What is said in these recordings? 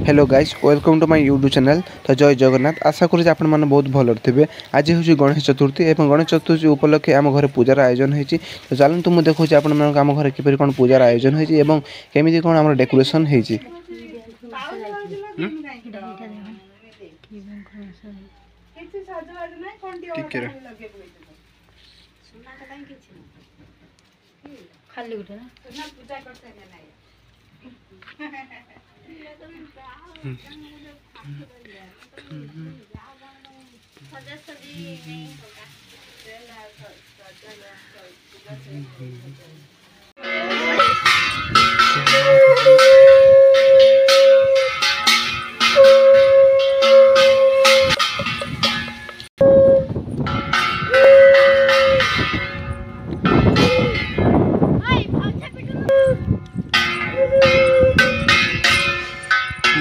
Hello guys welcome to my YouTube channel. तो जय जगन्नाथ। आशा करूँ आपण मैंने बहुत भल थे। आज हूँ गणेश चतुर्थी और गणेश चतुर्थी उपलक्षे आम घर पूजार आयोजन होती। तो चलते मुझे देखा आम घर किपर कौन पूजार आयोजन होती केमी कौन आम डेकोरेशन होती।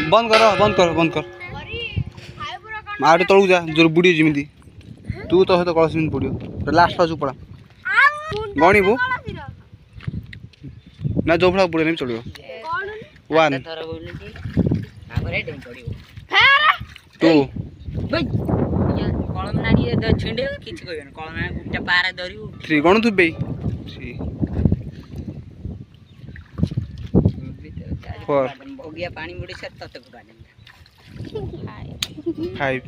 बंद कर बंद कर बंद कर आठ तलू जा जोर बुड़ी जमी तू तो सहित कलश बुड़ लास्ट पास पड़ा गणीबू ना जो भाग बुड़े नहीं चलो वन टू थ्री गणु तू बे four five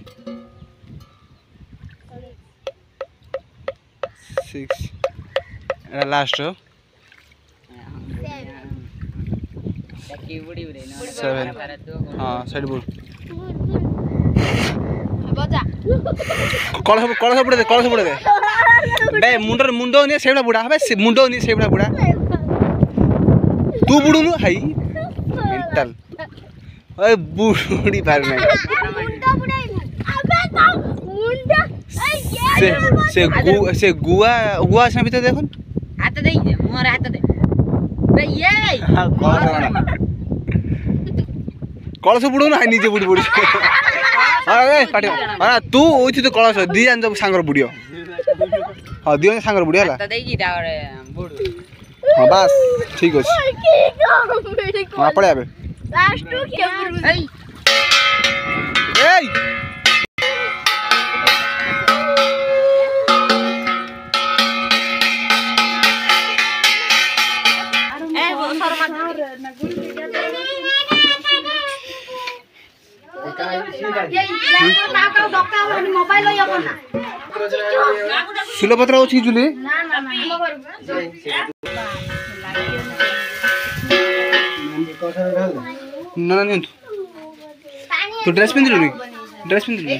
six last seven हाँ साइड बोल कलश बुड़े दे कलश बुड़े दे बे मुंडर मुंडो नहीं सेवड़ा बुड़ा बे मुंडो नहीं सेवड़ा बुड़ा तू बुड़ू हाई मेंटल ओए बुड़ी पार नहीं से गुआ गुआ से भीतर देखो हाथ दे मोर हाथ दे बे ये कलश बुड़ू ना नीचे बुड़ी बुड़ी अरे पाटी हां तू ओथि तो कलश दी जान जब सांगर बुड़ियो हां दियो सांगर बुड़ियो हला हाथ दे की दावरे बुड़ हां बस ठीक अछि हां पड़े आबे लास्ट टू के बुड़ एई सुलभद्र अच्छी जुली ना ना तो ड्रेस पिंध लुनी ड्रेस पिंध लुनी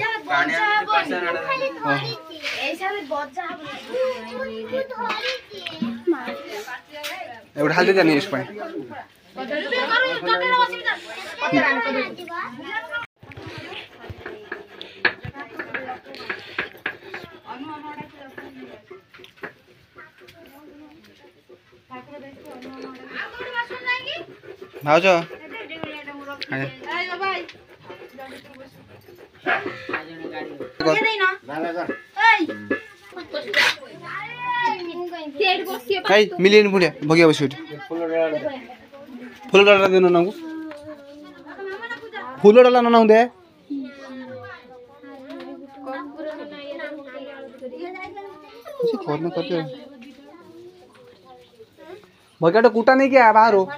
एवढा हाल दे नहीं इस पाए भाव जो मिलियन बुढ़िया भगिया बस फुल डाला देना ना फुल डाला ना दे भगिया तो कूटा नहीं किया बाहर हो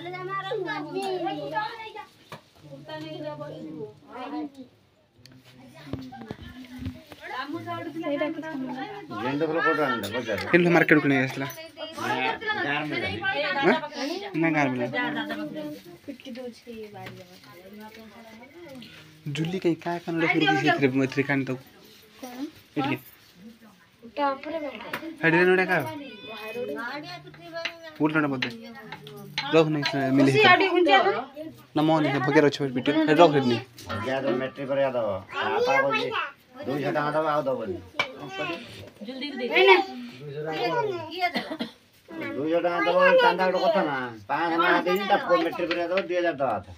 मार्केट को नहीं आसला ना गार मिला जुली कहीं काय कान फिर किसी मैत्री कान तो इडली हेडरे नोडा का पूर्ण ना बदे रख नहीं मिले ना मन है भगे रछ पिटे रख नहीं या तो मैट्रिक पर या दो आपा को 200 টাকা দাও আও দাও বলি জলদি দে না 200 টাকা দাও চাঁদা একটা কথা না 5 না দেই তারপর মেট্রিক করে দাও 2000 টাকা আছে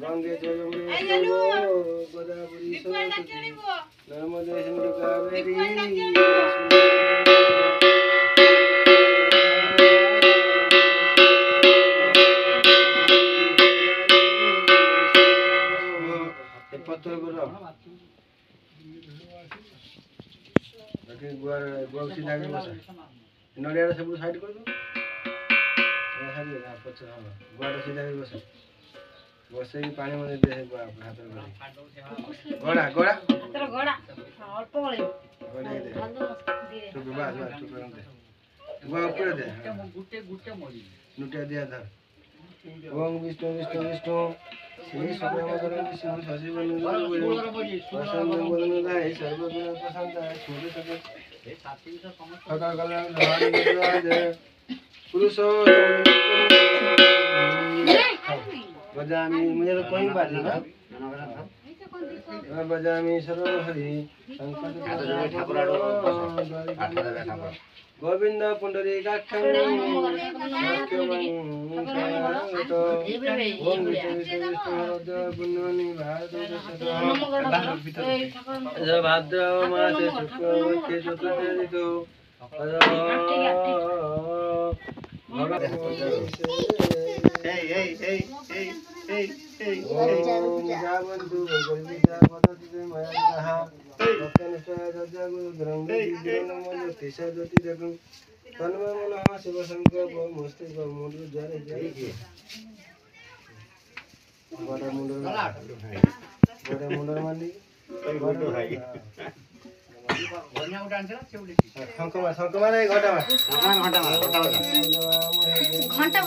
गंगे जमुने गोदावरी सरस्वती नर्मदे सिंधु कावेरी पत्थर गुरा बाकी गुआ सीधा के बस नड़िया सब साइड कर दो पत्थर हां गुआ सीधा के बस बसे की पानी में दे गुआ हाथ में घोड़ा घोड़ा हाथ घोड़ा अल्प वाले घोड़ा दे तो बस बस तो कर दे गुआ ऊपर दे गुटे गुटे मोड़ी नुटिया दिया धर ओम विष्णु विष्णु विष्णु श्री सुब्रह्मण्य विष्णु शशि वंदन प्रसन्न वदन लाय सर्वगुण प्रसन्न छोटे छोटे सकल कल्याण धारी पुरुषोत्तम बजामी मुझे तो कोई बात नहीं ना बजामी सर्वहरि गोविंद पुंडरीकाक्षं ओम विष्णु पुण्यनि भाद्र मासे शुक्लपक्षे चतुर्थीतो जावन्तु गोविंदा पदति मया शिव संकल्प मस्तिष्क मुंडू जारे जारे बड़ा मुंडर माली शंकमा नहीं घंटा घंटा